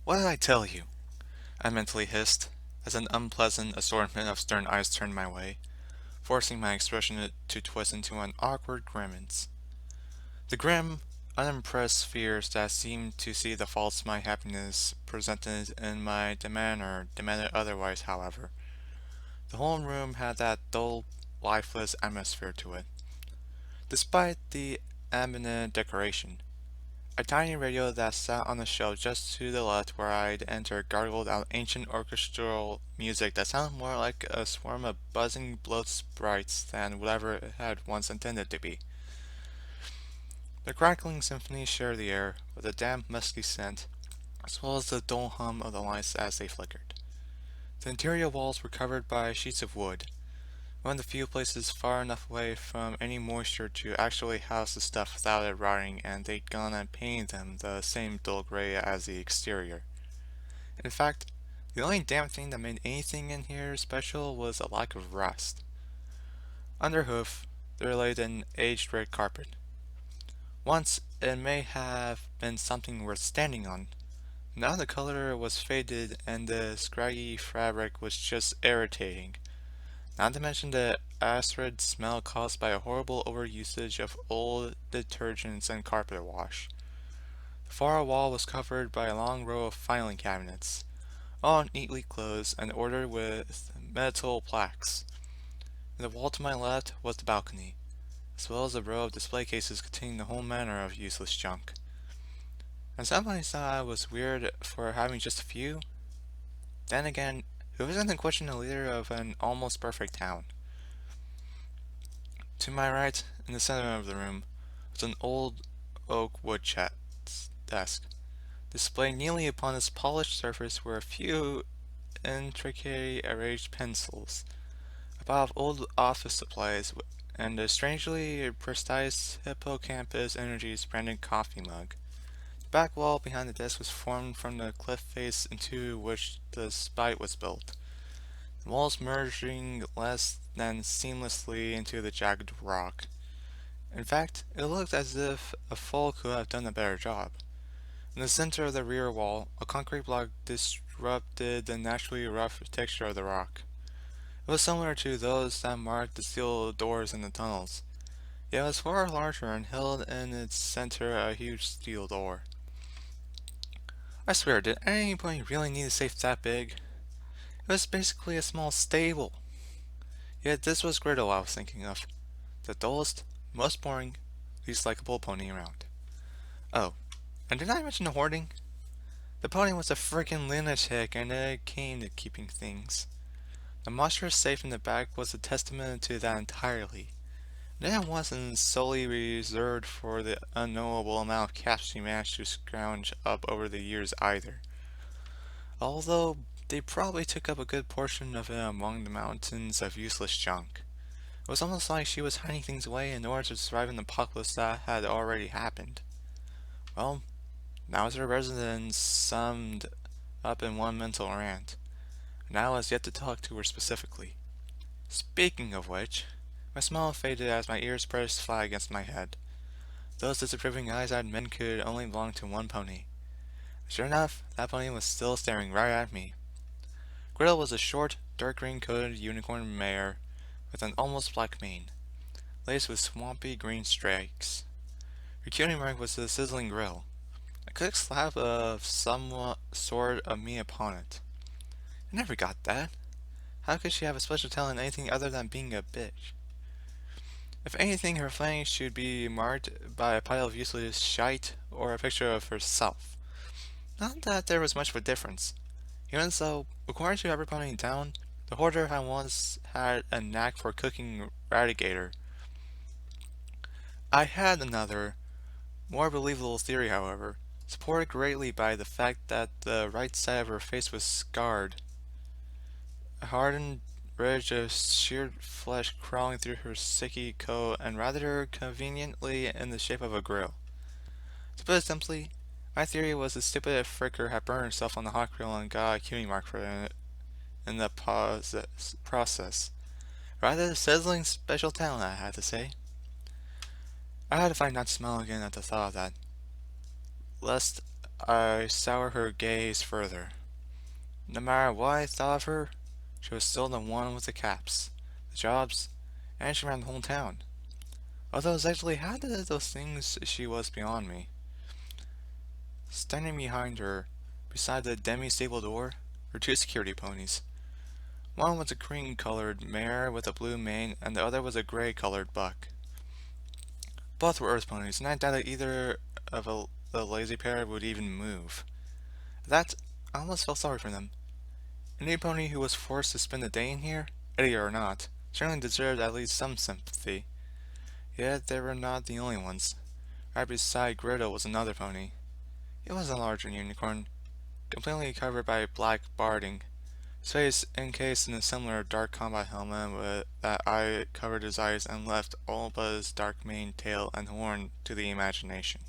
What did I tell you? I mentally hissed, as an unpleasant assortment of stern eyes turned my way, forcing my expression to twist into an awkward grimace. The grim, unimpressed fears that seemed to see the faults my happiness presented in my demeanor demanded otherwise, however. The whole room had that dull, lifeless atmosphere to it, despite the ambient decoration. A tiny radio that sat on the shelf just to the left where I'd entered gargled out ancient orchestral music that sounded more like a swarm of buzzing bloat sprites than whatever it had once intended to be. The crackling symphony shared the air with a damp, musky scent, as well as the dull hum of the lights as they flickered. The interior walls were covered by sheets of wood, one of the few places far enough away from any moisture to actually house the stuff without it rotting, and they'd gone and painted them the same dull gray as the exterior. In fact, the only damn thing that made anything in here special was a lack of rust. Under hoof, there lay an aged red carpet. Once it may have been something worth standing on. Now the color was faded and the scraggy fabric was just irritating. Not to mention the acrid smell caused by a horrible overusage of old detergents and carpet wash. The far wall was covered by a long row of filing cabinets, all neatly closed and ordered with metal plaques. In the wall to my left was the balcony, as well as a row of display cases containing the whole manner of useless junk. And somebody thought I was weird for having just a few. Then again, who isn't to question the leader of an almost perfect town? To my right, in the center of the room, was an old oak desk. Displayed neatly upon its polished surface were a few intricately arranged pencils, a pile of old office supplies, and a strangely precise hippocampus energies branded coffee mug. The back wall behind the desk was formed from the cliff face into which the spite was built, the walls merging less than seamlessly into the jagged rock. In fact, it looked as if a fool could have done a better job. In the center of the rear wall, a concrete block disrupted the naturally rough texture of the rock. It was similar to those that marked the steel doors in the tunnels, yet it was far larger and held in its center a huge steel door. I swear, did anybody really need a safe that big? It was basically a small stable. Yet this was Griddle I was thinking of. The dullest, most boring, least likable pony around. Oh, and did I mention the hoarding? The pony was a freaking lunatic and it came to keeping things. The monstrous safe in the back was a testament to that entirely. And it wasn't solely reserved for the unknowable amount of cash she managed to scrounge up over the years either. Although they probably took up a good portion of it among the mountains of useless junk. It was almost like she was hiding things away in order to survive an apocalypse that had already happened. Well, now was her residence summed up in one mental rant, and I was yet to talk to her specifically. Speaking of which, my smile faded as my ears pressed flat against my head. Those disapproving eyes I'd meant could only belong to one pony. Sure enough, that pony was still staring right at me. Griddle was a short, dark green-coated unicorn mare with an almost black mane, laced with swampy green streaks. Her cutie mark was a sizzling grill, a quick slab of some sort of meat upon it. I never got that. How could she have a special talent in anything other than being a bitch? If anything, her flanks should be marked by a pile of useless shite or a picture of herself. Not that there was much of a difference. Even so, according to every pony in town, the hoarder had once had a knack for cooking radigator. I had another, more believable theory, however, supported greatly by the fact that the right side of her face was scarred, a hardened ridge of sheared flesh crawling through her sicky coat and rather conveniently in the shape of a grill. To put it simply, my theory was the stupid fricker had burned herself on the hot grill and got a cutie mark for it in the process. Rather a sizzling special talent, I had to say. I had to find not to smile again at the thought of that, lest I soured her gaze further. No matter what I thought of her, she was still the one with the caps, the jobs, and she ran the whole town. Although exactly how did those things she was beyond me. Standing behind her, beside the demi-stable door, were two security ponies. One was a cream-colored mare with a blue mane, and the other was a gray-colored buck. Both were earth ponies, and I doubted either of the lazy pair would even move. At that, I almost felt sorry for them. Any pony who was forced to spend the day in here, idiot or not, certainly deserved at least some sympathy. Yet they were not the only ones. Right beside Griddle was another pony. It was a larger unicorn, completely covered by black barding, his face encased in a similar dark combat helmet with that eye covered his eyes and left all but his dark mane, tail, and horn to the imagination.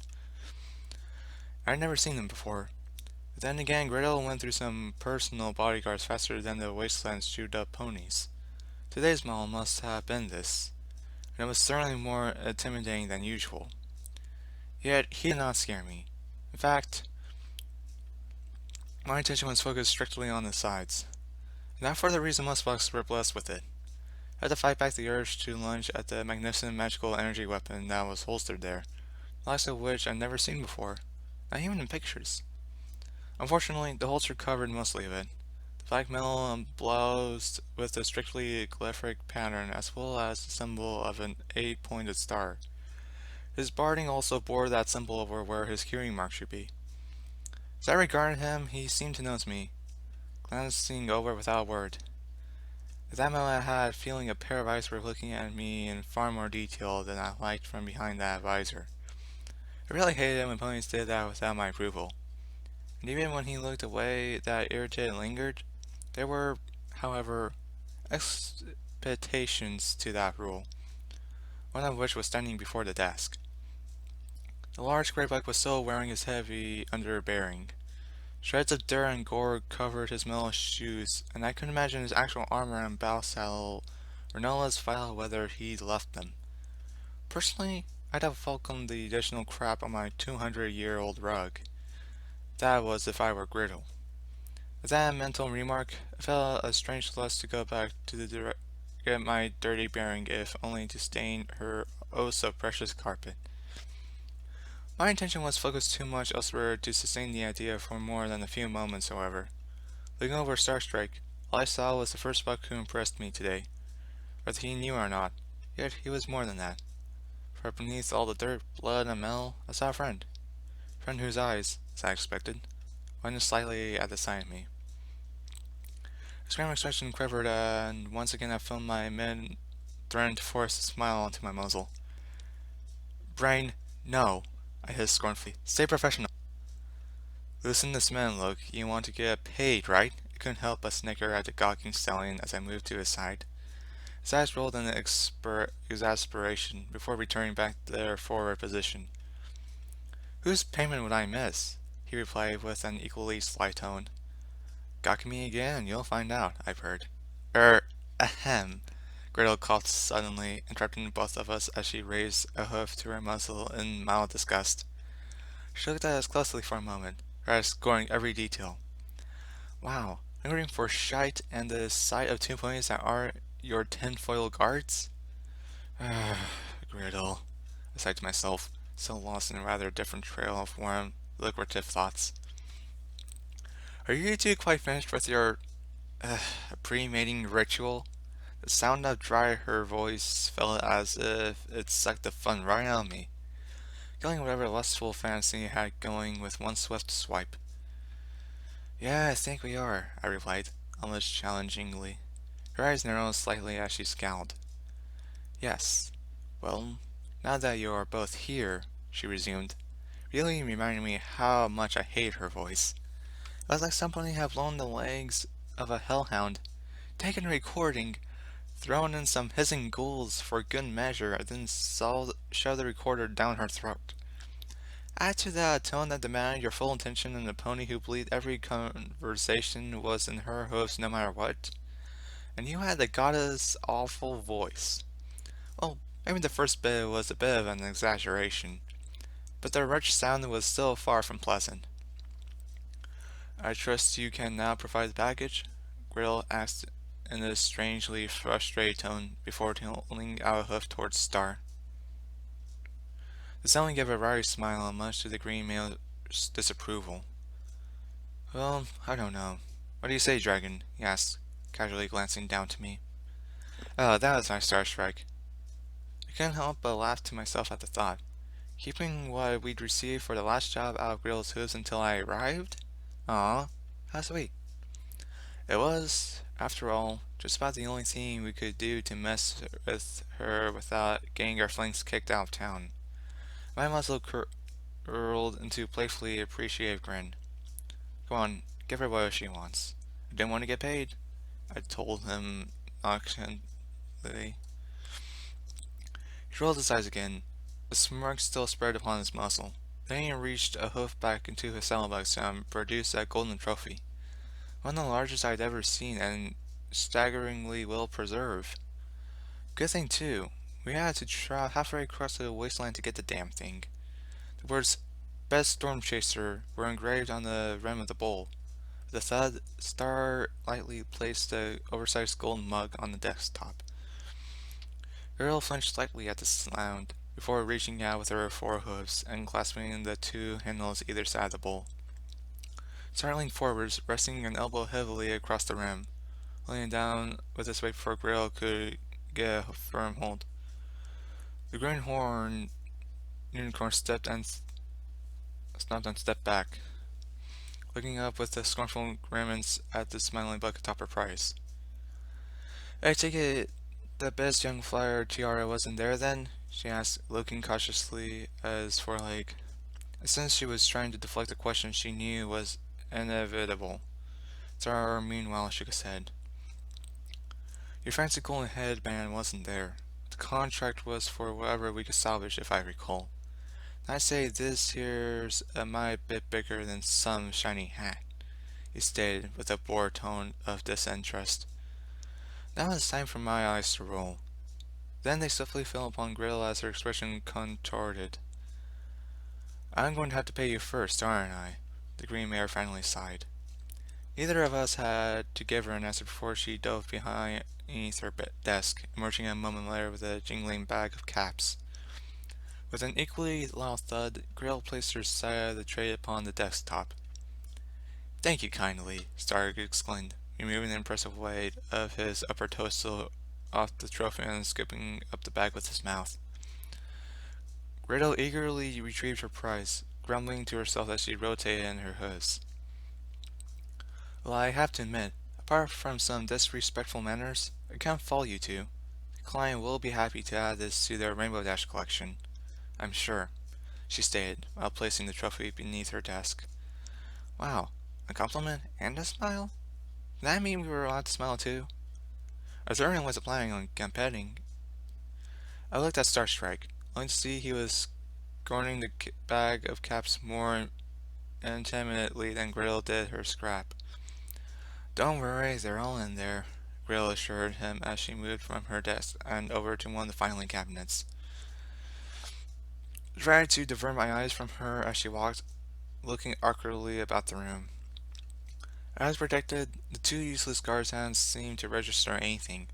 I had never seen him before. But then again, Griddle went through some personal bodyguards faster than the wasteland's chewed up ponies. Today's model must have been this, and it was certainly more intimidating than usual. Yet he did not scare me. In fact, my attention was focused strictly on the sides. And not for the reason most bucks were blessed with it. I had to fight back the urge to lunge at the magnificent magical energy weapon that was holstered there, the likes of which I'd never seen before, not even in pictures. Unfortunately, the holster covered mostly of it. The black metal emblazed with a strictly glyphic pattern as well as the symbol of an 8-pointed star. His barding also bore that symbol over where his curing mark should be. As I regarded him, he seemed to notice me, glancing over without a word. At that moment I had a feeling a pair of eyes were looking at me in far more detail than I liked from behind that visor. I really hated it when ponies did that without my approval. And even when he looked away that irritated lingered, there were, however, exceptions to that rule, one of which was standing before the desk. The large grey buck was still wearing his heavy underbearing. Shreds of dirt and gore covered his metal shoes, and I couldn't imagine his actual armor and bow saddle were no less vital whether he'd left them. Personally, I'd have welcomed the additional crap on my 200-year-old rug. That was if I were Griddle. With that mental remark, I felt a strange lust to go back to get my dirty bearing if only to stain her oh so precious carpet. My attention was focused too much elsewhere to sustain the idea for more than a few moments, however. Looking over Starstrike, all I saw was the first buck who impressed me today. Whether he knew or not, yet he was more than that. For beneath all the dirt, blood, and metal, I saw a friend. A friend whose eyes, as I expected, widened slightly at the sight of me. His grim expression quivered, and once again I felt my men threaten to force a smile onto my muzzle. Brain, no, I hissed scornfully. Stay professional. Listen this man, look, you want to get paid, right? I couldn't help but snicker at the gawking stallion as I moved to his side. His eyes rolled in exasperation before returning back to their forward position. Whose payment would I miss? He replied with an equally sly tone. Gawk me again, you'll find out, I've heard. Ahem. Gretel coughed suddenly, interrupting both of us as she raised a hoof to her muzzle in mild disgust. She looked at us closely for a moment, her eyes scoring every detail. Wow, hungering for shite and the sight of 2 ponies that aren't your tinfoil guards? Griddle, I sighed to myself, still lost in a rather different trail of warm, lucrative thoughts. Are you two quite finished with your pre-mating ritual? The sound of dry her voice felt as if it sucked the fun right out of me, killing whatever lustful fantasy I had going with one swift swipe. Yeah, I think we are, I replied, almost challengingly. Her eyes narrowed slightly as she scowled. Yes. Well, now that you are both here, she resumed, really reminding me how much I hate her voice. It was like somebody had blown the legs of a hellhound, taken a recording, thrown in some hissing ghouls for good measure, and then shoved the recorder down her throat. Add to that a tone that demanded your full attention and a pony who believed every conversation was in her hoofs no matter what, and you had the goddess' awful voice. Well, maybe the first bit was a bit of an exaggeration, but the rich sound was still far from pleasant. I trust you can now provide the baggage? Grill asked in a strangely frustrated tone before tilting out a hoof towards Star. The Stallion gave a wry smile, much to the green male's disapproval. Well, I don't know. What do you say, Dragon? He asked, casually glancing down to me. Oh, that was my star strike. I couldn't help but laugh to myself at the thought. Keeping what we'd received for the last job out of Grill's hooves until I arrived? Aw, how sweet. It was, after all, just about the only thing we could do to mess with her without getting our flanks kicked out of town. My muzzle curled into a playfully appreciative grin. Come on, give her what she wants. I didn't want to get paid, I told him nonchalantly. He rolled his eyes again, a smirk still spread upon his muzzle. Then he reached a hoof back into his saddlebox and produced that golden trophy. One of the largest I'd ever seen and staggeringly well preserved. Good thing, too, we had to travel halfway across the wasteland to get the damn thing. The words Best Storm Chaser were engraved on the rim of the bowl. With a thud, Star lightly placed the oversized golden mug on the desktop. Earl flinched slightly at the sound, before reaching out with her forehooves and clasping the two handles either side of the bowl. Star leaned forwards, resting an elbow heavily across the rim, laying down with his weight before Grail could get a firm hold. The greenhorn unicorn stopped and stepped back, looking up with a scornful grimace at the smiling buck atop her prize. I take it the best young flyer tiara wasn't there then? She asked, looking cautiously at his foreleg. Since she was trying to deflect a question she knew was inevitable. Star meanwhile shook his head. Your fancy golden headband wasn't there. The contract was for whatever we could salvage, if I recall. I'd say this here's a mite bit bigger than some shiny hat, he stated with a bored tone of disinterest. Now it's time for my eyes to roll. Then they swiftly fell upon Grill as her expression contorted. I'm going to have to pay you first, aren't I? The Green Mare finally sighed. Neither of us had to give her an answer before she dove beneath her desk, emerging a moment later with a jingling bag of caps. With an equally loud thud, Grill placed her side of the tray upon the desktop. Thank you kindly, Stark exclaimed, removing the impressive weight of his upper torso off the trophy and scooping up the bag with his mouth. Gretel eagerly retrieved her prize, grumbling to herself as she rotated in her hooves. Well, I have to admit, apart from some disrespectful manners, I can't fault you two. The client will be happy to add this to their Rainbow Dash collection, I'm sure, she stated, while placing the trophy beneath her desk. Wow, a compliment and a smile? Did that mean we were allowed to smile too? Arthurian wasn't planning on competing. I looked at Starstrike, only to see he was scorning the bag of caps more intimidately than Grill did her scrap. Don't worry, they're all in there, Grill assured him as she moved from her desk and over to one of the filing cabinets. I tried to divert my eyes from her as she walked, looking awkwardly about the room. As predicted, the two useless guards hadn't seemed to register anything.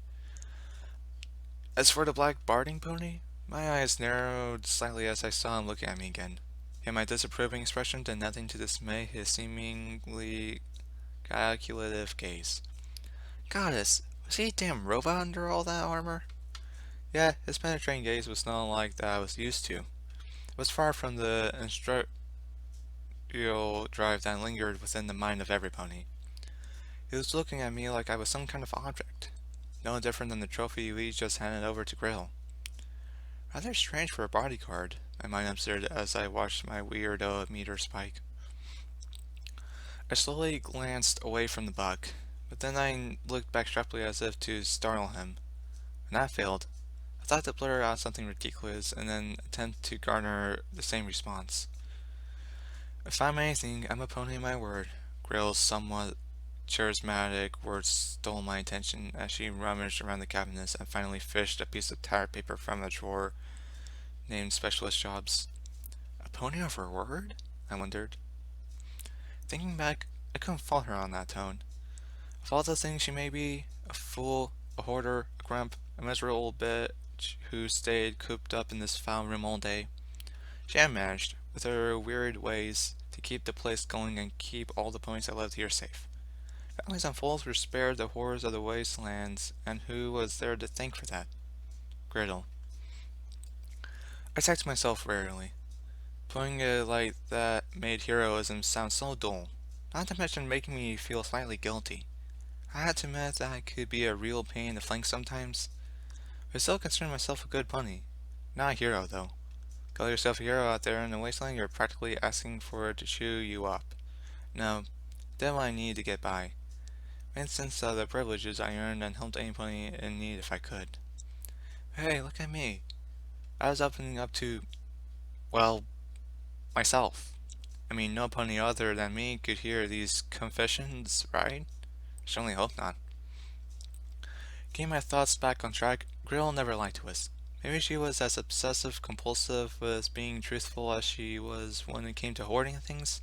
As for the black barding pony, my eyes narrowed slightly as I saw him looking at me again. Yet my disapproving expression did nothing to dismay his seemingly calculative gaze. Goddess, was he a damn robot under all that armor? Yeah, his penetrating gaze was not like that I was used to. It was far from the industrial drive that lingered within the mind of every pony. He was looking at me like I was some kind of object, no different than the trophy we just handed over to Grail. Rather strange for a bodyguard, my mind observed as I watched my weirdo meter spike. I slowly glanced away from the buck, but then I looked back sharply as if to startle him. When that failed, I thought to blurt out something ridiculous and then attempt to garner the same response. If I'm anything, I'm a pony of my word. Grail's somewhat charismatic words stole my attention as she rummaged around the cabinets and finally fished a piece of tire paper from a drawer named Specialist Jobs. A pony of her word? I wondered. Thinking back, I couldn't fault her on that tone. Of all the things she may be, a fool, a hoarder, a grump, a miserable old bitch who stayed cooped up in this foul room all day, she had managed, with her weird ways, to keep the place going and keep all the ponies that lived here safe. Families and fools were spared the horrors of the wastelands, and who was there to thank for that? Griddle. I said to myself rarely. Putting it like that made heroism sound so dull, not to mention making me feel slightly guilty. I had to admit that I could be a real pain in the flank sometimes, but I still consider myself a good pony. Not a hero, though. Call yourself a hero out there in the wasteland, you're practically asking for it to chew you up. No, did what I need to get by. Made sense of the privileges I earned and helped any pony in need if I could. Hey, look at me. I was opening up to, well, myself. I mean, no pony other than me could hear these confessions, right? I certainly hope not. Getting my thoughts back on track, Grill never lied to us. Maybe she was as obsessive compulsive with being truthful as she was when it came to hoarding things.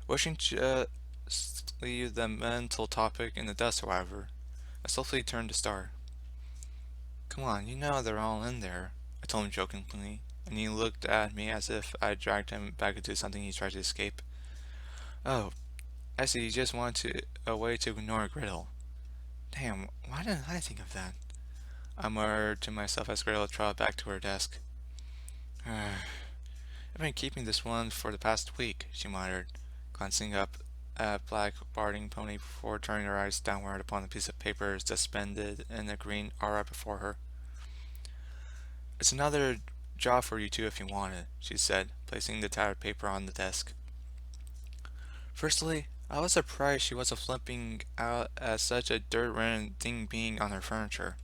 Wishing to leave the mental topic in the dust, however, I softly turned to Star. Come on, you know they're all in there, I told him jokingly, and he looked at me as if I dragged him back into something he tried to escape. Oh, I see, you just wanted a way to ignore Griddle. Damn, why didn't I think of that? I murmured to myself as Griddle trotted back to her desk. I've been keeping this one for the past week, she muttered, glancing up at Black Barding Pony before turning her eyes downward upon the piece of paper suspended in the green aura before her. It's another job for you two if you want it, she said, placing the tattered paper on the desk. Firstly, I was surprised she wasn't flipping out at such a dirt-ridden thing being on her furniture.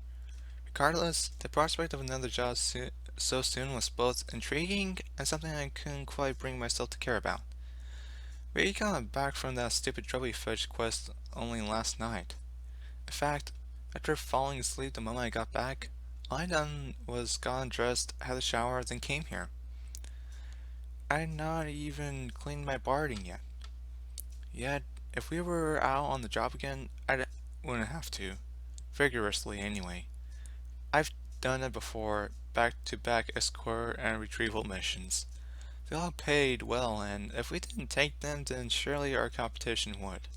Regardless, the prospect of another job so soon was both intriguing and something I couldn't quite bring myself to care about. We got back from that stupid trophy fetch quest only last night. In fact, after falling asleep the moment I got back, all I done was got dressed, had a shower, then came here. I had not even cleaned my barding yet. Yet, if we were out on the job again, I wouldn't have to. Vigorously, anyway. I've done it before, back-to-back escort and retrieval missions. They all paid well, and if we didn't take them, then surely our competition would.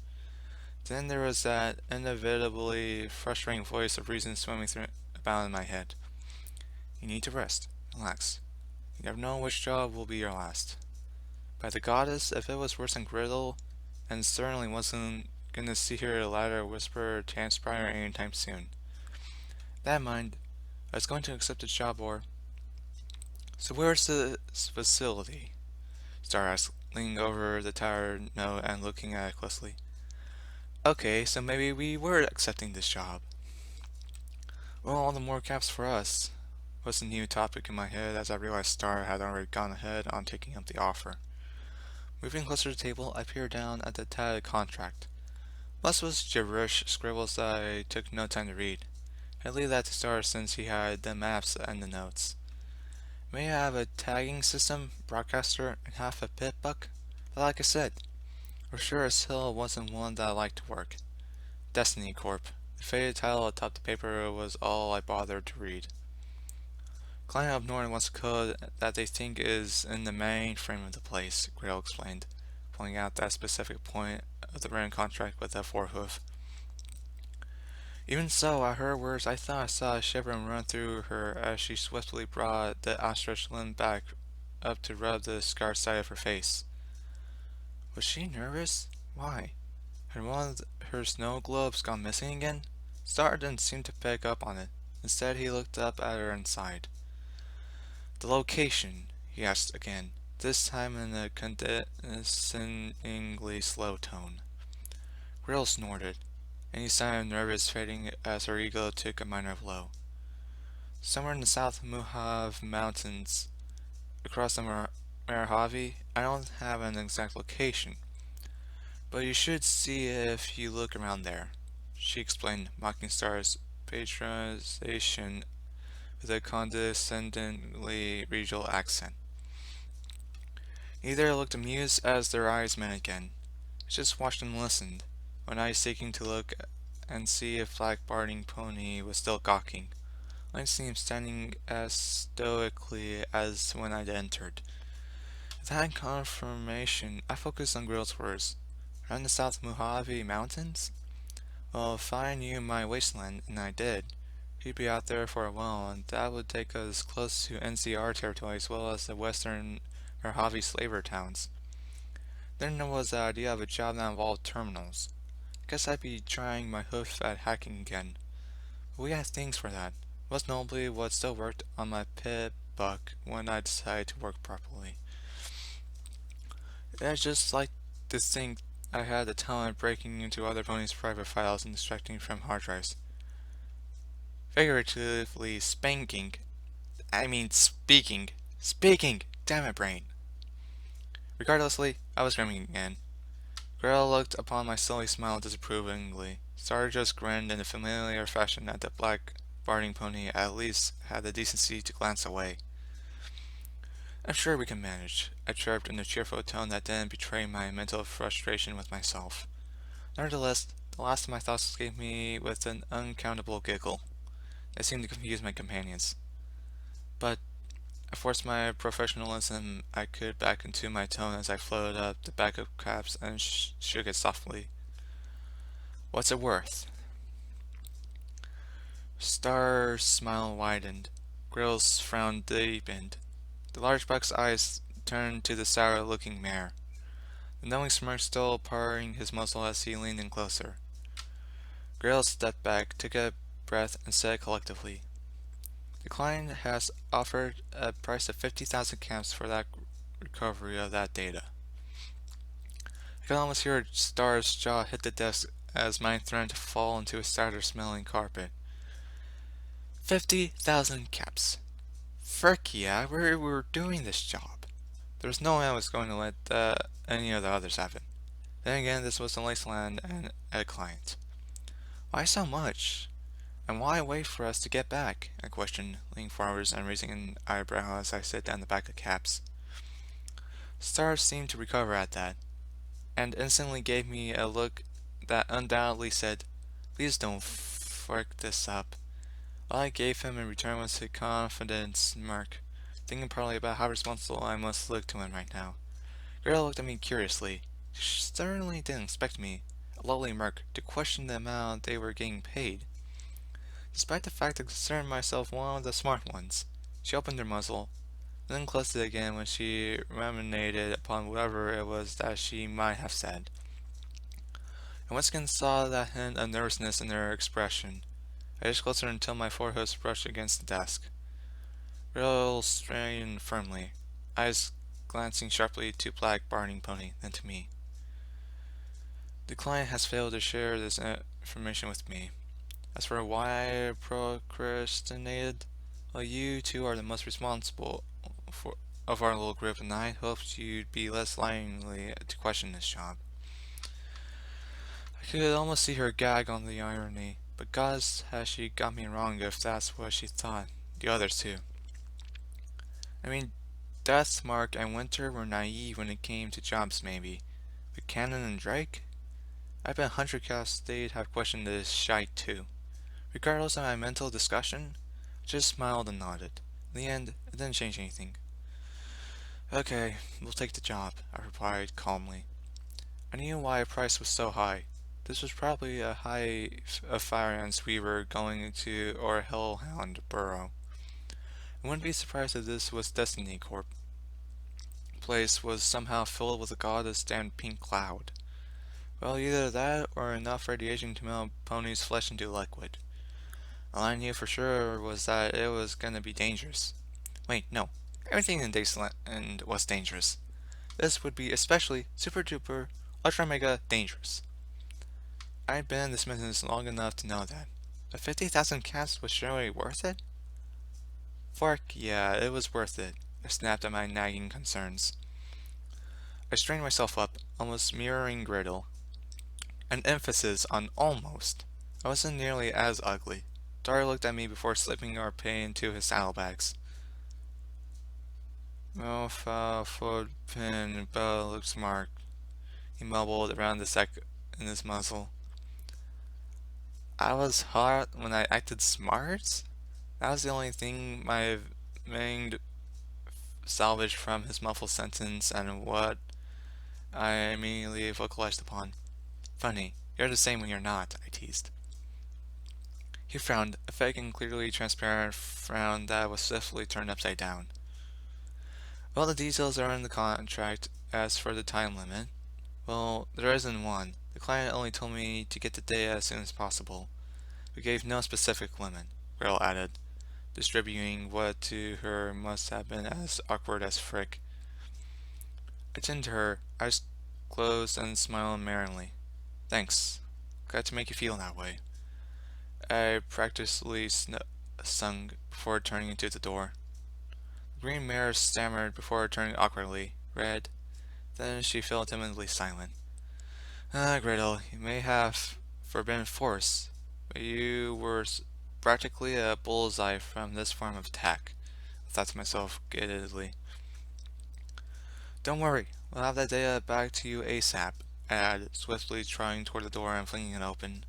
Then there was that inevitably frustrating voice of reason swimming about in my head. You need to rest. Relax. You never know which job will be your last. By the goddess, if it was worse than Griddle, and certainly wasn't gonna see her louder whisper transpire anytime soon. That in mind, I was going to accept the job or... So where's the facility? Star asked, leaning over the tower note and looking at it closely. Okay, so maybe we were accepting this job. Well, all the more caps for us, was the new topic in my head as I realized Star had already gone ahead on taking up the offer. Moving closer to the table, I peered down at the tatted contract. Most was gibberish scribbles that I took no time to read. I'd leave that to Star since he had the maps and the notes. May have a tagging system, broadcaster, and half a pit buck, but like I said, for sure as hell wasn't one that I liked to work. Destiny Corp. The faded title atop the paper was all I bothered to read. Client up north wants a code that they think is in the main frame of the place, Grail explained, pointing out that specific point of the written contract with a forehoof. Even so, at her words, I thought I saw a shiver run through her as she swiftly brought the outstretched limb back up to rub the scarred side of her face. Was she nervous? Why? Had one of her snow globes gone missing again? Star didn't seem to pick up on it. Instead, he looked up at her and sighed. The location, he asked again, this time in a condescendingly slow tone. Grill snorted, any sign of nervous fading as her ego took a minor blow. Somewhere in the South Mojave Mountains, across the Mojave, I don't have an exact location, but you should see if you look around there, she explained, mocking Star's patronization with a condescendingly regional accent. Neither looked amused as their eyes met again. I just watched and listened, when I was seeking to look and see if Black Barting Pony was still gawking. I see him standing as stoically as when I'd entered. With that confirmation, I focused on Grill's words. Around the South Mojave Mountains? Well, if I knew my wasteland, and I did, he'd be out there for a while, and that would take us close to NCR territory as well as the western Mojave slaver towns. Then there was the idea of a job that involved terminals. Guess I'd be trying my hoof at hacking again. But we had things for that. Most notably what still worked on my pit buck when I decided to work properly. I just like to think I had the talent breaking into other ponies' private files and extracting from hard drives. Figuratively spanking. I mean speaking. Speaking! Damn it, brain. Regardlessly, I was dreaming again. Grail looked upon my silly smile disapprovingly. Star just grinned in a familiar fashion at the black Barting Pony at least had the decency to glance away. I'm sure we can manage, I chirped in a cheerful tone that didn't betray my mental frustration with myself. Nevertheless, the last of my thoughts escaped me with an uncountable giggle. It seemed to confuse my companions. But I forced my professionalism I could back into my tone as I floated up the back of Caps and shook it softly. What's it worth? Star's smile widened. Grill's frown deepened. The large buck's eyes turned to the sour-looking mare, the knowing smirk still parting his muzzle as he leaned in closer. Grill stepped back, took a breath, and said collectively, "The client has offered a price of 50,000 camps for that recovery of that data." I could almost hear Star's jaw hit the desk as mine threatened to fall into a sour-smelling carpet. 50,000 caps. Frick yeah, we were doing this job. There was no way I was going to let any of the others have it. Then again, this was the Laceland and a client. Why so much? And why wait for us to get back? I questioned, leaning forwards and raising an eyebrow as I sat down the back of Caps. Star seemed to recover at that, and instantly gave me a look that undoubtedly said, "Please don't frick this up." All I gave him in return was a confident smirk, thinking partly about how responsible I must look to him right now. Girl looked at me curiously. She certainly didn't expect me, a lowly merc, to question the amount they were getting paid. Despite the fact I considered myself one of the smart ones, she opened her muzzle, then closed it again when she ruminated upon whatever it was that she might have said. I once again saw that hint of nervousness in her expression. I edged closer until my forehead brushed against the desk. Riddle strained firmly, eyes glancing sharply to Black Barting Pony, then to me. The client has failed to share this information with me. As for why I procrastinated, well, you two are the most responsible of our little group, and I hoped you'd be less likely to question this job. I could almost see her gag on the irony, but gods has she got me wrong if that's what she thought. The others too. I mean, Deathmark and Winter were naive when it came to jobs maybe, but Cannon and Drake? I bet Hunter-Cast they'd have questioned this shite too. Regardless of my mental discussion, I just smiled and nodded. In the end, it didn't change anything. "Okay, we'll take the job," I replied calmly. I knew why the price was so high. This was probably a hive of fire ants we were going to or hellhound burrow. I wouldn't be surprised if this was Destiny Corp. The place was somehow filled with a goddess damned pink cloud. Well, either that or enough radiation to melt pony's flesh into liquid. All I knew for sure was that it was gonna be dangerous. Wait, no. Everything in Daceland was dangerous. This would be especially super duper ultra mega dangerous. I'd been in this business long enough to know that. But 50,000 caps was surely worth it? Fork, yeah, it was worth it. I snapped at my nagging concerns. I straightened myself up, almost mirroring Griddle. An emphasis on almost. I wasn't nearly as ugly. Dari looked at me before slipping our pay into his saddlebags. "No foul foot pin, Bella looks marked." he mumbled around the sack in his muzzle. I was hot when I acted smart? That was the only thing my mind salvaged from his muffled sentence and what I immediately vocalized upon. Funny, you're the same when you're not, I teased. He frowned, a fake and clearly transparent frown that was swiftly turned upside down. Well, the details are in the contract. As for the time limit, well, there isn't one. The client only told me to get the data as soon as possible. We gave no specific limit, Grill added, distributing what to her must have been as awkward as frick. I turned to her, eyes closed and smiled merrily. Thanks. Glad to make you feel that way. I practically sung before turning into the door. The green mare stammered before turning awkwardly red. Then she fell timidly silent. Ah, Gretel, you may have forbidden force, but you were practically a bullseye from this form of attack, I thought to myself giddily. Don't worry, we'll have that data back to you ASAP, I added, swiftly trotting toward the door and flinging it open.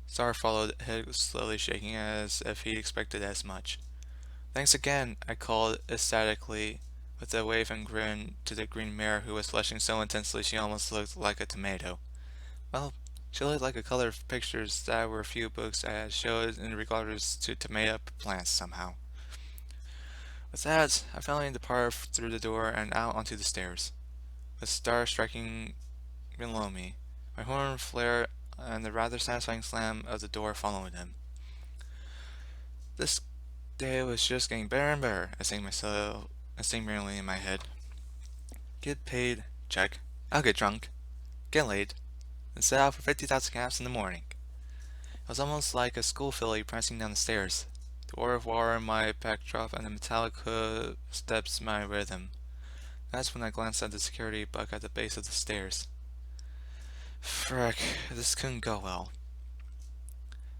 Star followed, head slowly shaking as if he expected as much. Thanks again, I called ecstatically, with a wave and grin to the green mare who was flushing so intensely she almost looked like a tomato. Well, she looked like a color of pictures that were a few books I had showed in regards to tomato plants somehow. With that, I finally departed through the door and out onto the stairs, with Star striking below me, my horn flare and the rather satisfying slam of the door following him. This day was just getting better and better, I sang merrily in my head. Get paid, check. I'll get drunk, get laid, and set out for 50,000 caps in the morning. It was almost like a school filly prancing down the stairs. The roar of water in my backdrop and the metallic hoof steps my rhythm. That's when I glanced at the security bug at the base of the stairs. Frick, this couldn't go well.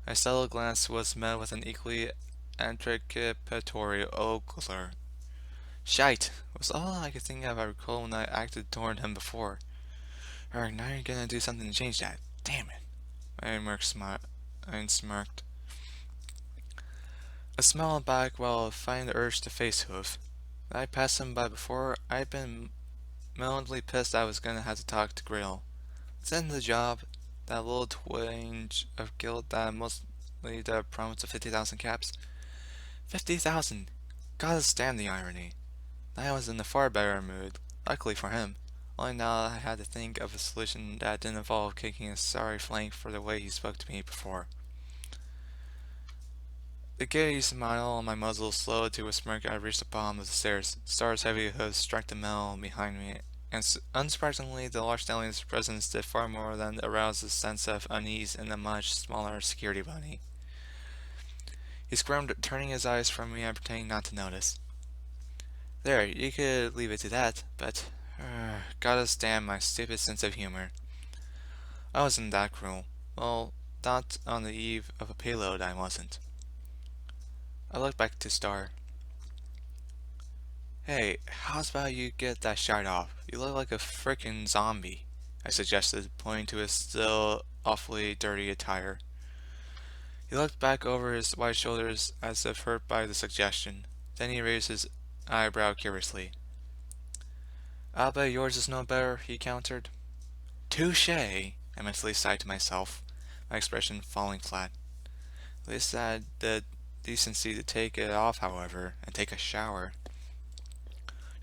My subtle glance was met with an equally anticipatory ogler. Shite! Was all I could think of I recall when I acted toward him before. Now you're gonna do something to change that. Damn it. I smirked. I smiled back while fighting the urge to face Hoof. I passed him by before. I'd been mildly pissed I was gonna have to talk to Grill. It's the end of the job. That little twinge of guilt that mostly the promise of 50,000 caps. 50,000! Gotta stand the irony. I was in a far better mood, luckily for him. Only now I had to think of a solution that didn't involve kicking a sorry flank for the way he spoke to me before. The giddy smile on my muzzle slowed to a smirk as I reached the bottom of the stairs. Star's heavy hooves struck the metal behind me, and unsurprisingly, the large stallion's presence did far more than arouse a sense of unease in the much smaller security bunny. He squirmed, turning his eyes from me and pretending not to notice. There, you could leave it to that, but gotta stand my stupid sense of humor. I wasn't that cruel. Well, not on the eve of a payload, I wasn't. I looked back to Star. Hey, how's about you get that shite off? You look like a frickin' zombie, I suggested, pointing to his still awfully dirty attire. He looked back over his wide shoulders as if hurt by the suggestion. Then he raised his eyebrow curiously. I'll bet yours is no better, he countered. Touché, I mentally sighed to myself, my expression falling flat. At least I had the decency to take it off, however, and take a shower.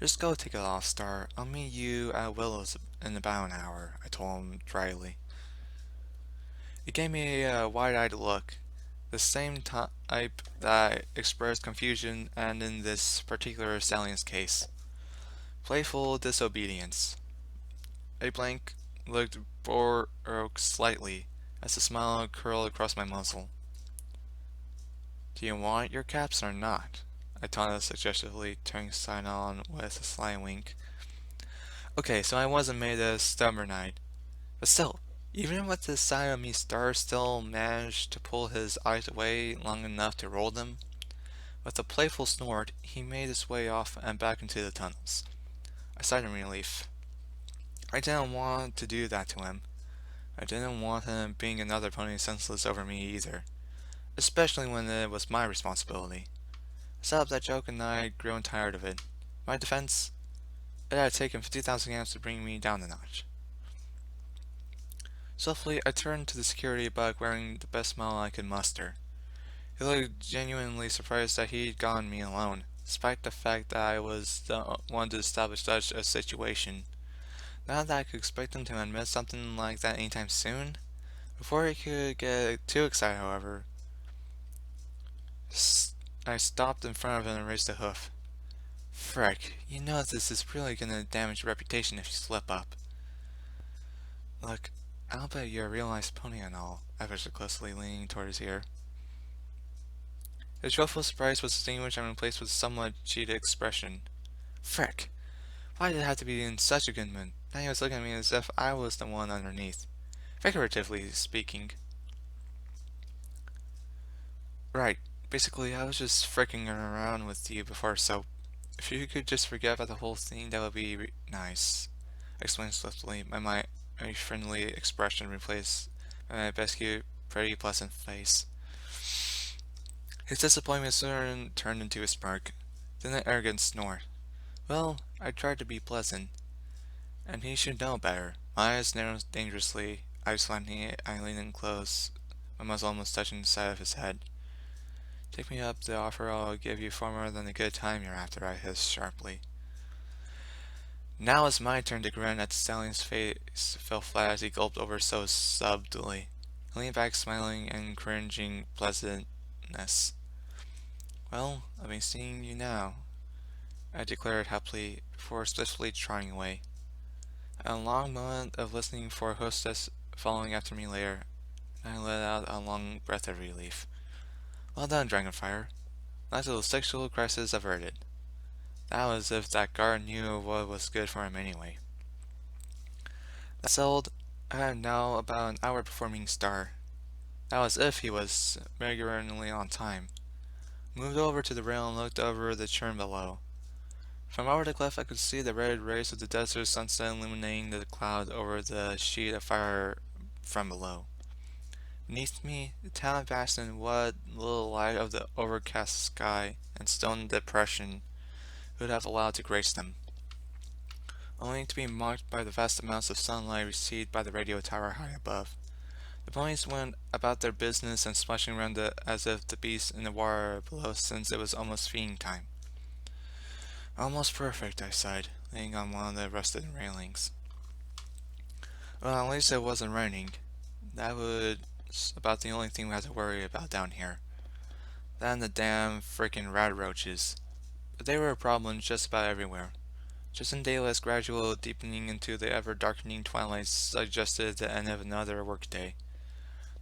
Just go take it off, Star. I'll meet you at Willow's in about an hour, I told him dryly. He gave me a wide-eyed look, the same type that expressed confusion and in this particular stallion's case. Playful disobedience. A blank looked broke slightly as the smile curled across my muzzle. Do you want your caps or not? I taunted suggestively, turning side on with a sly wink. Okay, so I wasn't made a stubbornite. But still, even with this side of me, Star still managed to pull his eyes away long enough to roll them. With a playful snort, he made his way off and back into the tunnels. I sighed in relief. I didn't want to do that to him. I didn't want him being another pony senseless over me either, especially when it was my responsibility. I set up that joke and I'd grown tired of it. My defense, it had taken 50,000 amps to bring me down a notch. Swiftly, I turned to the security bug wearing the best smile I could muster. He looked genuinely surprised that he'd gotten me alone, despite the fact that I was the one to establish such a situation. Not that I could expect him to admit something like that anytime soon. Before he could get too excited, however, I stopped in front of him and raised a hoof. Frick, you know this is really gonna damage your reputation if you slip up. Look, I'll bet you're a real nice pony and all, I whispered closely, leaning toward his ear. His joyful surprise was extinguished and replaced with a somewhat cheated expression. Frick! Why did it have to be in such a good mood? Now he was looking at me as if I was the one underneath. Figuratively speaking. Right. Basically, I was just fricking around with you before, so if you could just forget about the whole thing, that would be nice. I explained swiftly, my friendly expression replaced by my pesky, pretty pleasant face. His disappointment soon turned into a smirk, then an arrogant snort. Well, I tried to be pleasant, and he should know better. My eyes narrowed dangerously, eyes slanting, I leaned in close, my muzzle almost touching the side of his head. Take me up the offer, I'll give you far more than a good time you're after, I hissed sharply. Now it's my turn to grin at the stallion's face fell flat as he gulped over so subtly. He leaned back smiling and cringing pleasantness. Well, I've been seeing you now, I declared happily before swiftly trotting away. A long moment of listening for a hostess following after me later, and I let out a long breath of relief. Well done, Dragonfire. Nice little sexual crisis averted. That was if that guard knew what was good for him anyway. That settled, I had now about an hour before meeting Star. That was if he was regularly on time. Moved over to the rail and looked over the churn below. From over the cliff I could see the red rays of the desert sunset illuminating the cloud over the sheet of fire from below. Beneath me, the town basked in what little light of the overcast sky and stone depression would have allowed to grace them, only to be marked by the vast amounts of sunlight received by the radio tower high above. The ponies went about their business and splashing around as if the beasts in the water below since it was almost feeding time. Almost perfect, I sighed, leaning on one of the rusted railings. Well, at least it wasn't raining. That was about the only thing we had to worry about down here. That and the damn frickin' rat roaches. But they were a problem just about everywhere. Just in daylight's gradual deepening into the ever-darkening twilight suggested the end of another workday.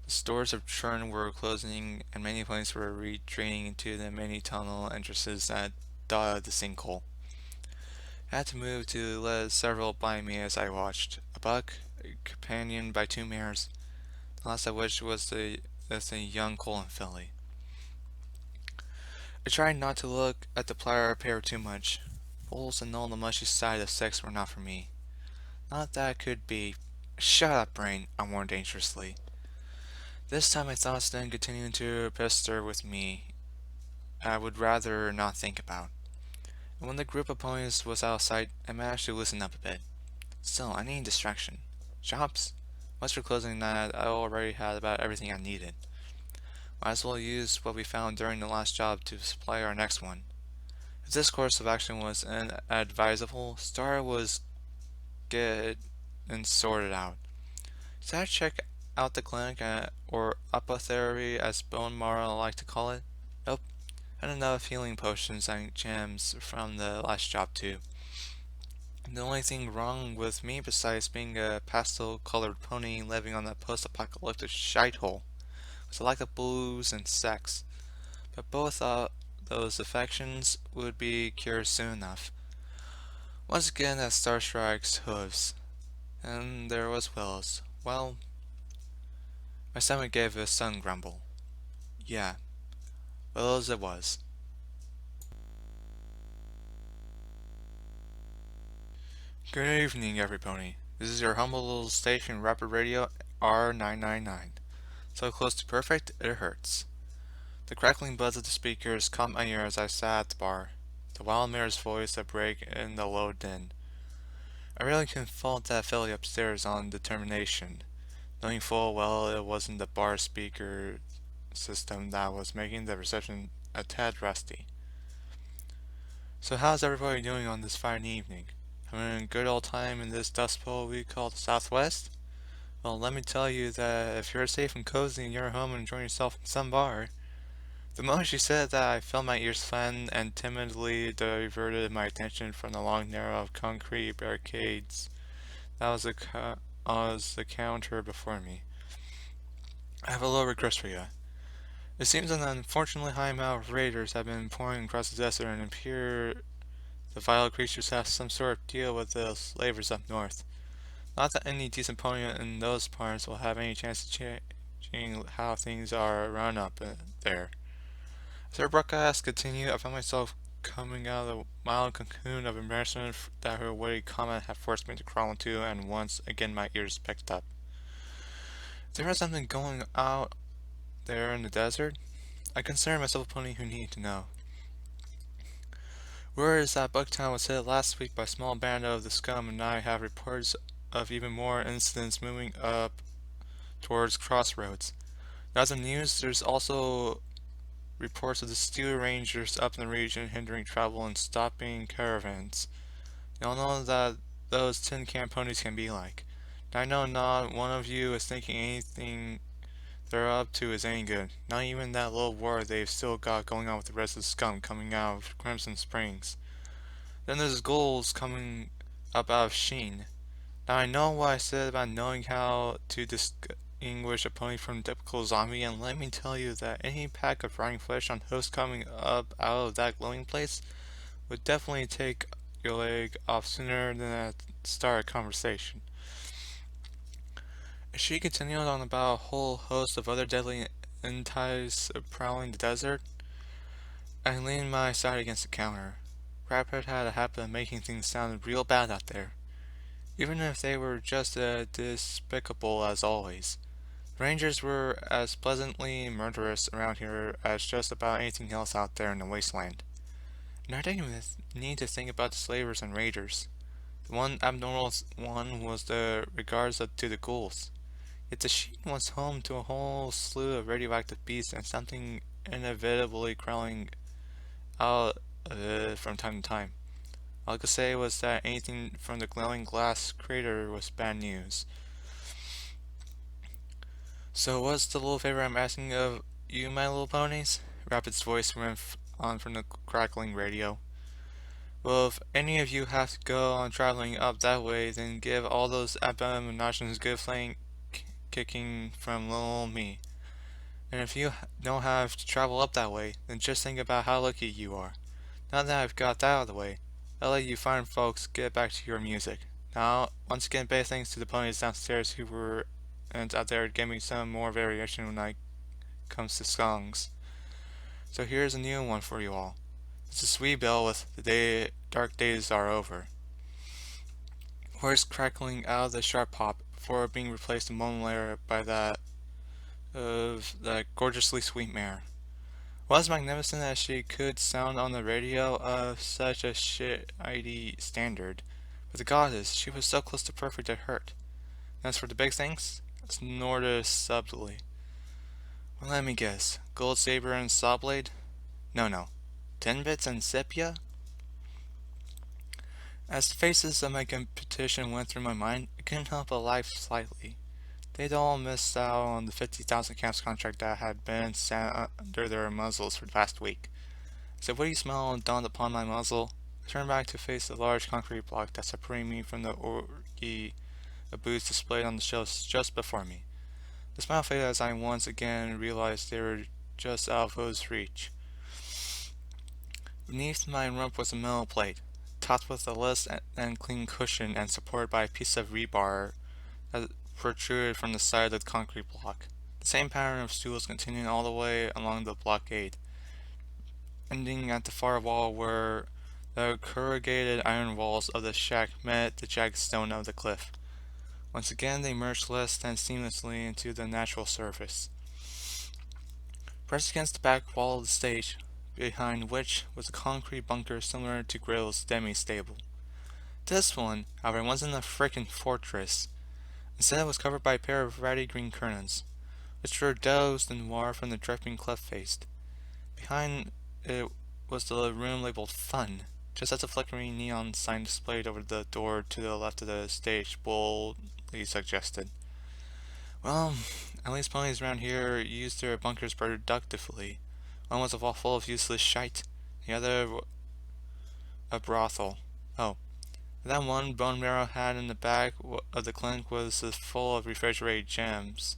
The stores of churn were closing, and many planes were retreating into the many tunnel entrances that dotted the sinkhole. I had to move to let several by me as I watched. A buck, companioned by two mares, the last of which was the young Colin filly. I tried not to look at the platter pair too much. Bulls and all the mushy side of sex were not for me. Not that it could be. Shut up, brain, I warned dangerously. This time my thoughts then continued to pester with me. I would rather not think about. And when the group of ponies was out of sight, I managed to loosen up a bit. Still, I need distraction. Shops? Much for closing night, I already had about everything I needed. Might as well use what we found during the last job to supply our next one. If this course of action was inadvisable, Star was get and sorted out. Did I check out the clinic or apothecary as Bone Marrow like to call it? Nope. I had enough healing potions and gems from the last job too. The only thing wrong with me besides being a pastel-colored pony living on a post-apocalyptic shithole was a lack of booze and sex. But both those affections would be cured soon enough. Once again at Starstrike's hooves. And there was Will's. Well, my stomach gave a sudden grumble. Yeah, Will's it was. Good evening, everybody. This is your humble little station, Rapid Radio R999. So close to perfect, it hurts. The crackling buzz of the speakers caught my ear as I sat at the bar, the wild mare's voice a break in the low din. I really couldn't fault that filly upstairs on determination, knowing full well it wasn't the bar speaker system that was making the reception a tad rusty. So how's everybody doing on this fine evening? Having a good old time in this dust bowl we call the Southwest? Well, let me tell you that if you're safe and cozy in your home and enjoying yourself in some bar, the moment she said that I felt my ears flatten and timidly diverted my attention from the long narrow of concrete barricades that was the counter before me. I have a little Equestria. It seems an unfortunately high amount of raiders have been pouring across the desert and appear the vile creatures have some sort of deal with the slavers up north. Not that any decent pony in those parts will have any chance of changing how things are run up there. As her broadcast continued, I found myself coming out of the mild cocoon of embarrassment that her witty comment had forced me to crawl into, and once again my ears picked up. There was something going out there in the desert. I considered myself a pony who needed to know. Word is that Bugtown was hit last week by a small band of the scum, and I have reports of even more incidents moving up towards Crossroads. Now, as the news, there's also reports of the Steel Rangers up in the region hindering travel and stopping caravans. Y'all know that those tin can ponies can be like. I know not one of you is thinking anything they're up to is any good. Not even that little war they've still got going on with the rest of the scum coming out of Crimson Springs. Then there's ghouls coming up out of Sheen. Now I know what I said about knowing how to distinguish a pony from a typical zombie, and let me tell you that any pack of rotting flesh on host coming up out of that glowing place would definitely take your leg off sooner than that start a conversation. She continued on about a whole host of other deadly entities prowling the desert. I leaned my side against the counter. Rapid had a habit of making things sound real bad out there, even if they were just as despicable as always. The Rangers were as pleasantly murderous around here as just about anything else out there in the wasteland. And I didn't even need to think about the slavers and raiders. The one abnormal one was the regards to the ghouls. Yet the sheen was home to a whole slew of radioactive beasts and something inevitably crawling out of it from time to time. All I could say was that anything from the glowing glass crater was bad news. So what's the little favor I'm asking of you, my little ponies? Rapid's voice went on from the crackling radio. Well, if any of you have to go on traveling up that way, then give all those abominations good flank kicking from little me. And if you don't have to travel up that way, then just think about how lucky you are. Now that I've got that out of the way, I'll let you fine folks get back to your music. Now, once again, big thanks to the ponies downstairs who were and out there giving some more variation when it comes to songs. So here's a new one for you all. It's a sweet bell with "The Dark Days Are Over." Voice crackling out of the sharp pop before being replaced a moment later by that of that gorgeously sweet mare. Was magnificent as she could sound on the radio of such a shitty standard, but the goddess, she was so close to perfect it hurt. And as for the big things, snorted subtly. Well, let me guess. Gold Saber and Sawblade? No. Tinbits and Sepia? As the faces of my competition went through my mind, I couldn't help but laugh slightly. They'd all missed out on the 50,000 caps contract that had been sat under their muzzles for the past week. As a witty smile dawned upon my muzzle, I turned back to face the large concrete block that separated me from the orgy of boots displayed on the shelves just before me. The smile faded as I once again realized they were just out of foe's reach. Beneath my rump was a metal plate, topped with a less than clean cushion and supported by a piece of rebar that protruded from the side of the concrete block. The same pattern of stools continuing all the way along the blockade, ending at the far wall where the corrugated iron walls of the shack met the jagged stone of the cliff. Once again, they merged less than seamlessly into the natural surface. Pressed against the back wall of the stage, behind which was a concrete bunker similar to Grill's demi-stable. This one, however, wasn't a frickin' fortress. Instead, it was covered by a pair of ratty green curtains, which were dozed and wore from the dripping cliff face. Behind it was the room labeled Fun, just as a flickering neon sign displayed over the door to the left of the stage boldly suggested. Well, at least ponies around here use their bunkers productively. One was a wall full of useless shite, the other a brothel. Oh, that one bone marrow had in the back of the clinic was full of refrigerated gems.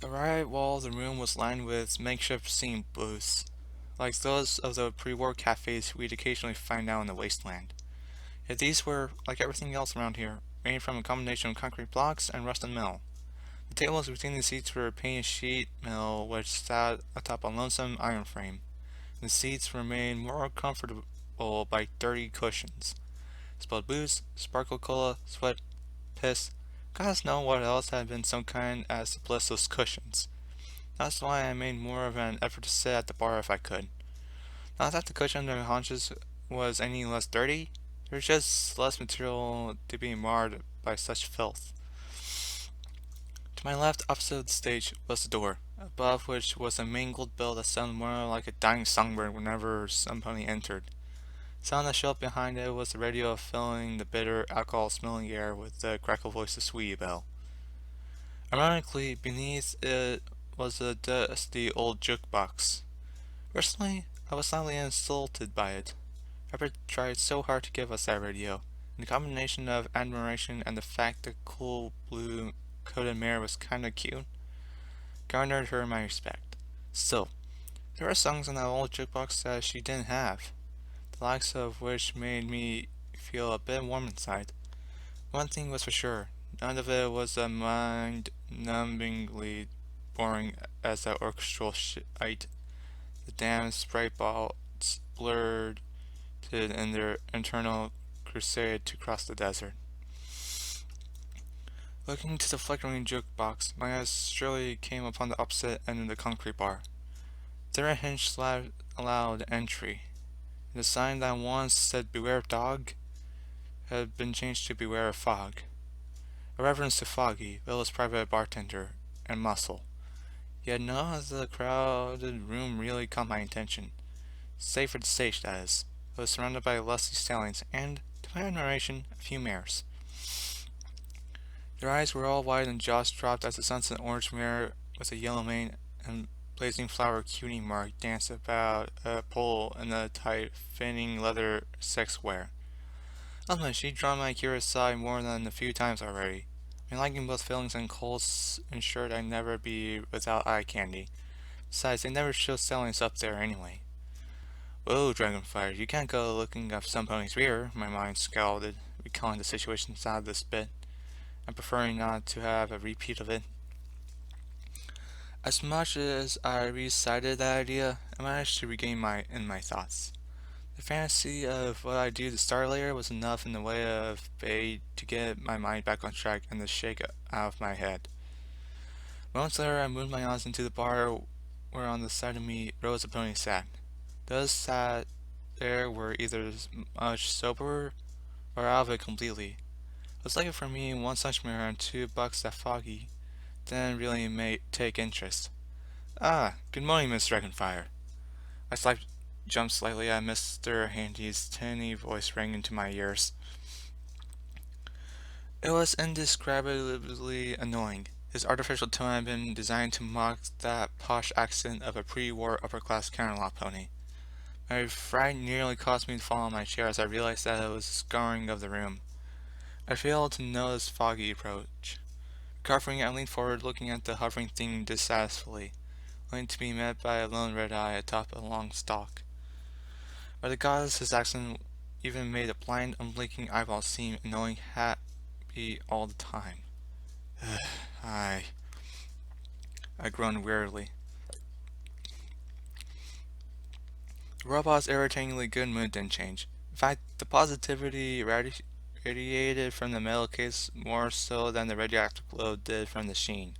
The right wall of the room was lined with makeshift scene booths, like those of the pre-war cafes we'd occasionally find out in the wasteland. Yet these were, like everything else around here, made from a combination of concrete blocks and rusted metal. The tables between the seats were painted sheet metal which sat atop a lonesome iron frame. The seats were made more comfortable by dirty cushions. Spilled booze, sparkle cola, sweat, piss, gods know what else had been some kind as to bliss those cushions. That's why I made more of an effort to sit at the bar if I could. Not that the cushion under my haunches was any less dirty, there was just less material to be marred by such filth. To my left, opposite the stage, was the door, above which was a mangled bell that sounded more like a dying songbird whenever somebody entered. The sound that showed up behind it was the radio filling the bitter, alcohol-smelling air with the crackle voice of Sweetie Belle. Ironically, beneath it was a dusty old jukebox. Personally, I was slightly insulted by it. Robert tried so hard to give us that radio, and the combination of admiration and the fact the cool blue coated mare was kinda cute garnered her my respect. Still, there were songs on that old jukebox that she didn't have, the likes of which made me feel a bit warm inside. One thing was for sure, none of it was as mind-numbingly boring as that orchestral shite. The damn sprite balls blurred in their internal crusade to cross the desert. Looking to the flickering jukebox, my eyes surely came upon the opposite end of the concrete bar. There a hinge slab allowed entry, and the sign that once said "Beware of Dog" had been changed to "Beware of Fog," a reference to Foggy, Villa's private bartender, and Muscle. Yet none of the crowded room really caught my attention, save for the stage, that is. It was surrounded by lusty stallions, and, to my admiration, a few mares. Their eyes were all wide and jaws dropped as the sunset orange mare with a yellow mane and blazing flower cutie mark danced about a pole in the tight, fitting leather sex wear. Ultimately, she'd drawn my curious eye more than a few times already. My liking both fillings and coals ensured I'd never be without eye candy. Besides, they never show stallions up there anyway. Whoa, Dragonfire, you can't go looking up some pony's rear, my mind scowled, recalling the situation inside of this bit, and preferring not to have a repeat of it. As much as I recited that idea, I managed to regain my thoughts. The fantasy of what I'd do to Starlayer was enough in the way of bait to get my mind back on track and the shake out of my head. Moments later, I moved my eyes into the bar where on the side of me Rose the pony sat. Those sat there were either much soberer or out of it completely. It was lucky for me one such mirror and $2 that Foggy didn't really take interest. Ah, good morning, Miss Dragonfire. I jumped slightly as Mr. Handy's tinny voice rang into my ears. It was indescribably annoying. His artificial tone had been designed to mock that posh accent of a pre-war upper-class Camelot pony. My fright nearly caused me to fall on my chair as I realized that it was the scouring of the room. I failed to notice Foggy approach. Recovering, I leaned forward, looking at the hovering thing dissatisfiedly, only to be met by a lone red eye atop a long stalk. By the gods, his accent even made a blind, unblinking eyeball seem annoying happy all the time. I groaned wearily. The robot's irritatingly good mood didn't change. In fact, the positivity radiated from the metal case more so than the radioactive glow did from the sheen.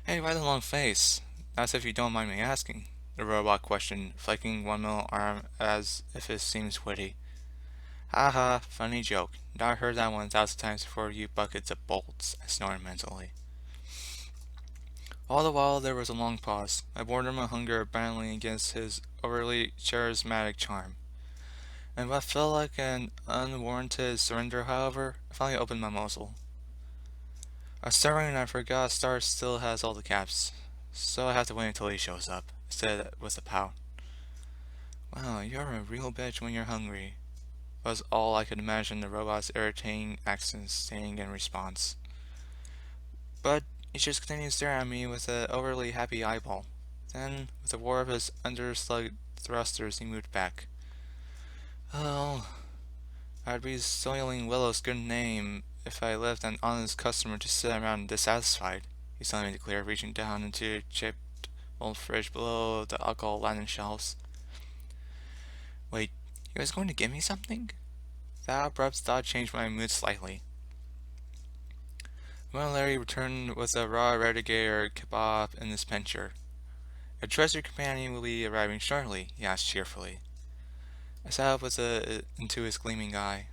Hey, why the long face? As if you don't mind me asking, the robot questioned, flicking one middle arm as if it seems witty. Haha, funny joke. I've heard that 1,000 times before, you buckets of bolts, I snorted mentally. All the while there was a long pause, my boredom and hunger battling against his overly charismatic charm. And what felt like an unwarranted surrender, however, I finally opened my muzzle. I was starving and I forgot Star still has all the caps, so I have to wait until he shows up, I said with a pout. Wow, you're a real bitch when you're hungry, was all I could imagine the robot's irritating accent saying in response. But he just continued staring at me with an overly happy eyeball. Then, with a roar of his underslug thrusters, he moved back. Oh, I'd be soiling Willow's good name if I left an honest customer to sit around dissatisfied, he suddenly declared, reaching down into a chipped old fridge below the alcohol-laden shelves. Wait, he was going to give me something? That abrupt thought changed my mood slightly. When Larry returned with a raw radigator kebab in his pincher. A trusted companion will be arriving shortly, he asked cheerfully. I sat up into his gleaming eye.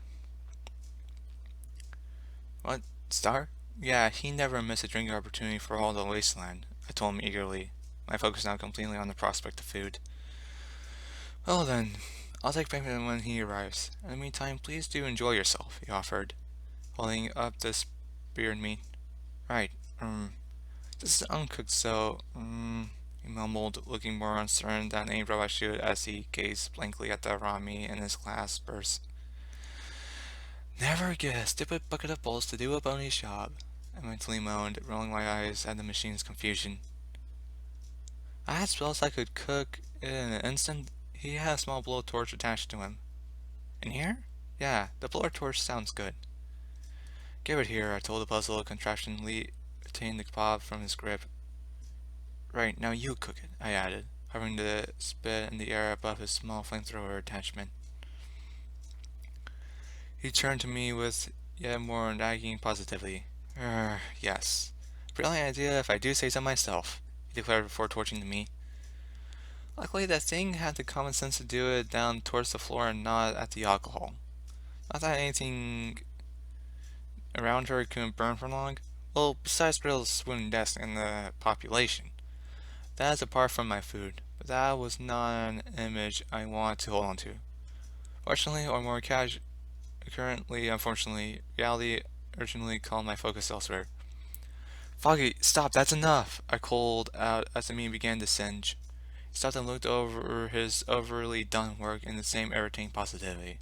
What, Star? Yeah, he never missed a drinking opportunity for all the wasteland, I told him eagerly, my focus now completely on the prospect of food. Well then, I'll take payment when he arrives. In the meantime, please do enjoy yourself, he offered, holding up the speared meat. Right, this is uncooked, so, he mumbled, looking more uncertain than any robot should as he gazed blankly at the raw meat in his glass burst. Never get a stupid bucket of bolts to do a bony's job, I mentally moaned, rolling my eyes at the machine's confusion. I had spells I could cook in an instant. He had a small blowtorch attached to him. In here? Yeah, the blowtorch sounds good. Give it here, I told the puzzle contraption, lifting the kebab from his grip. Right, now you cook it, I added, hovering the spit in the air above his small flamethrower attachment. He turned to me with yet more nagging positivity. Yes. Brilliant idea if I do say so myself, he declared before torching the meat. Luckily that thing had the common sense to do it down towards the floor and not at the alcohol. Not that anything around her couldn't burn for long. Well, besides Brill's swooning death and the population. That is apart from my food, but that was not an image I wanted to hold on to. Fortunately, or more currently, unfortunately, reality urgently called my focus elsewhere. Foggy, stop, that's enough! I called out as the meat began to singe. He stopped and looked over his overly done work in the same irritating positivity.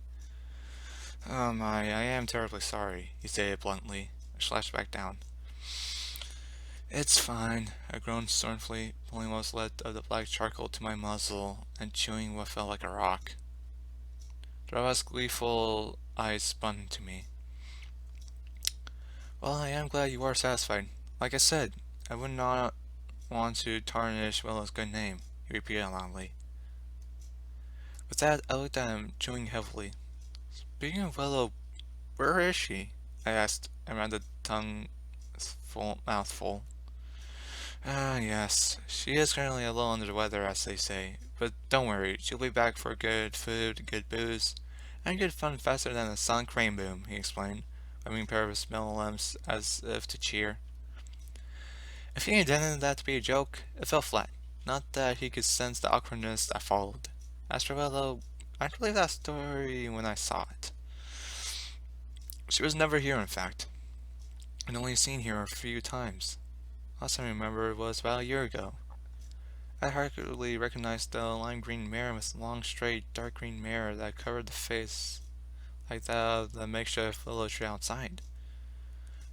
Oh my, I am terribly sorry, he stated bluntly. I slashed back down. It's fine, I groaned scornfully, pulling what was left of the black charcoal to my muzzle and chewing what felt like a rock. Drava's gleeful eyes spun to me. Well, I am glad you are satisfied. Like I said, I would not want to tarnish Willow's good name, he repeated loudly. With that, I looked at him, chewing heavily. Speaking of Willow, where is she? I asked, around the mouthful. Ah, yes. She is currently a little under the weather, as they say. But don't worry, she'll be back for good food, good booze, and good fun faster than a sonic crane boom, he explained, waving a pair of his metal limbs as if to cheer. If he intended that to be a joke, it fell flat. Not that he could sense the awkwardness that followed. As for Willow, I believed that story when I saw it. She was never here, in fact, and only seen here a few times. Last time I remember was about a year ago. I hardly recognized the lime green mare with the long, straight, dark green mare that covered the face like that of the makeshift willow tree outside.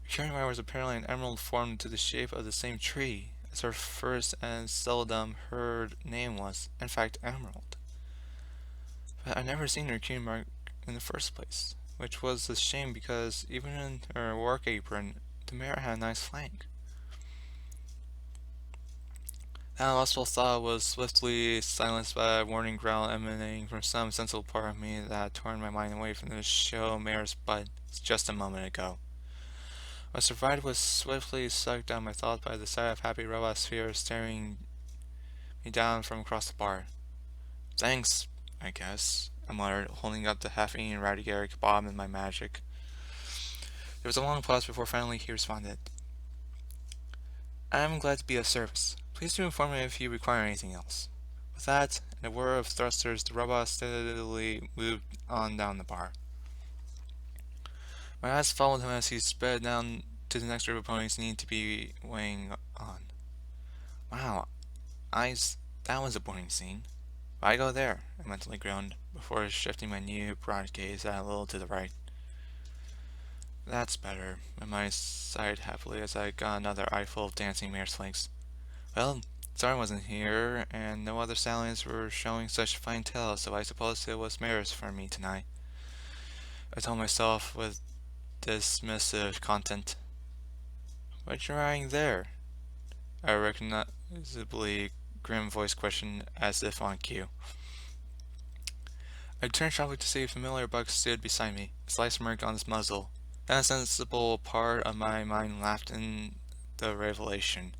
The curing mare was apparently an emerald formed into the shape of the same tree as her first and seldom heard name was, in fact, Emerald. But I'd never seen her curing mark in the first place, which was a shame because even in her work apron, the mare had a nice flank. That lustful thought was swiftly silenced by a warning growl emanating from some sensible part of me that had torn my mind away from the show mare's butt just a moment ago. My survival was swiftly sucked down my thoughts by the sight of happy robot spheres staring me down from across the bar. Thanks, I guess, I muttered, holding up the half-eaten Radiator kebab in my magic. There was a long pause before finally he responded. I'm glad to be of service. Please do inform me if you require anything else. With that, and a whir of thrusters, the robot steadily moved on down the bar. My eyes followed him as he sped down to the next group of ponies needing to be weighing on. Wow, that was a boring scene. Why go there? I mentally groaned, before shifting my new broad gaze a little to the right. That's better. My mind sighed happily as I got another eyeful of dancing mare's flanks. Well, Tsar wasn't here, and no other stallions were showing such fine tails, so I suppose it was mares for me tonight. I told myself with dismissive content. What you riding there? A recognizably grim voice questioned, as if on cue. I turned sharply to see a familiar buck stood beside me, a slight smirk on his muzzle. That sensible part of my mind laughed in the revelation.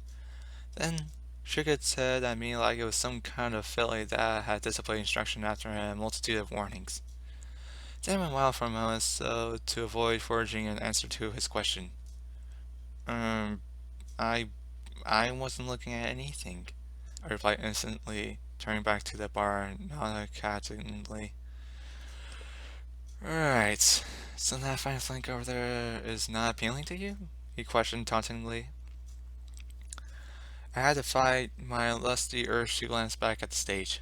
Then shook its head at me like it was some kind of filly that had disobeyed instruction after a multitude of warnings. Then went wild for a moment so to avoid forging an answer to his question. Um, I I wasn't looking at anything, I replied instantly, turning back to the bar non-categorically. Right, so that fine flank over there is not appealing to you? He questioned tauntingly. I had to fight my lusty urge to glance back at the stage.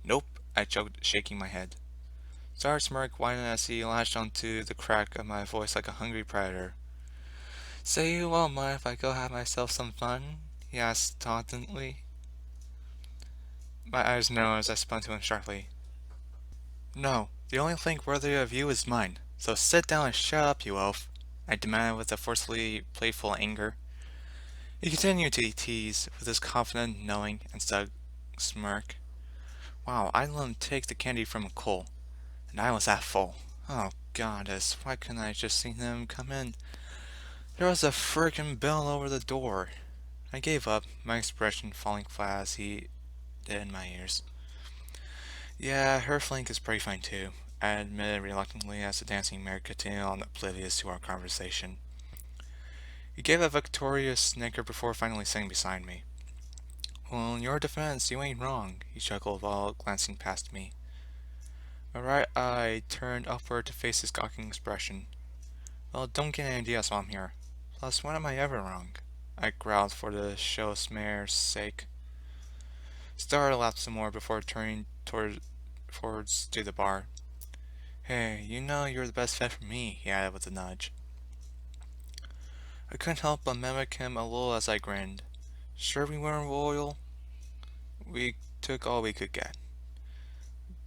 Nope, I choked, shaking my head. Sar's smirk widened as he latched onto the crack of my voice like a hungry predator. So you won't mind if I go have myself some fun? He asked tauntingly. My eyes narrowed as I spun to him sharply. No, the only thing worthy of you is mine, so sit down and shut up, you elf, I demanded with a forcefully playful anger. He continued to tease with his confident, knowing, and snug smirk. Wow, I let him take the candy from a coal, and I was that full. Oh, goddess, why couldn't I just seen him come in? There was a frickin' bell over the door. I gave up, my expression falling flat as he did in my ears. Yeah, her flank is pretty fine too, I admitted reluctantly as the dancing mare continued on oblivious to our conversation. He gave a victorious snicker before finally sitting beside me. Well, in your defense, you ain't wrong, he chuckled while glancing past me. My right eye turned upward to face his gawking expression. Well, don't get any ideas while I'm here. Plus, when am I ever wrong? I growled for the show's mare's sake. Star laughed some more before turning towards to the bar. Hey, you know you're the best fit for me, he added with a nudge. I couldn't help but mimic him a little as I grinned. Sure we weren't royal? We took all we could get.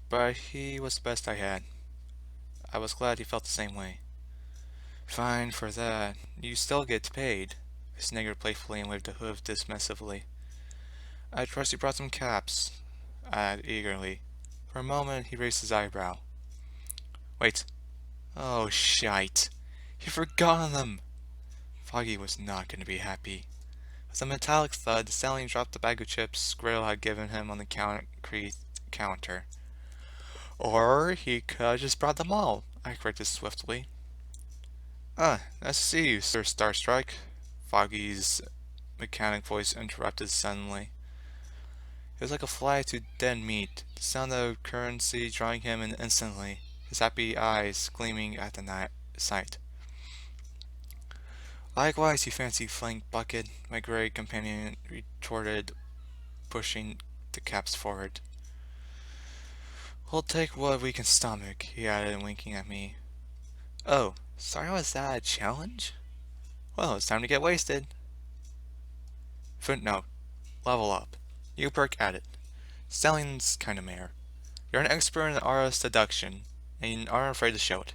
But he was the best I had. I was glad he felt the same way. Fine for that. You still get paid. I sniggered playfully and waved a hoof dismissively. I trust you brought some caps, I added eagerly. For a moment he raised his eyebrow. Wait. Oh, shite. He forgot them! Foggy was not going to be happy. With a metallic thud, the stallion dropped the bag of chips Griddle had given him on the concrete counter. Or he could have just brought them all, I corrected swiftly. Ah, nice to see you, Sir Starstrike. Foggy's mechanic voice interrupted suddenly. It was like a fly to dead meat, the sound of currency drawing him in instantly, his happy eyes gleaming at the sight. Likewise, you fancy flank bucket, my gray companion retorted, pushing the caps forward. We'll take what we can stomach, he added, winking at me. Oh, sorry, was that a challenge? Well, it's time to get wasted. Footnote. Level up. New perk added. Stallion's kinda mare. You're an expert in the art of seduction, and you aren't afraid to show it.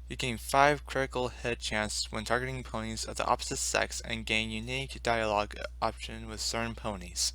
You gain 5 critical hit chance when targeting ponies of the opposite sex and gain unique dialogue option with certain ponies.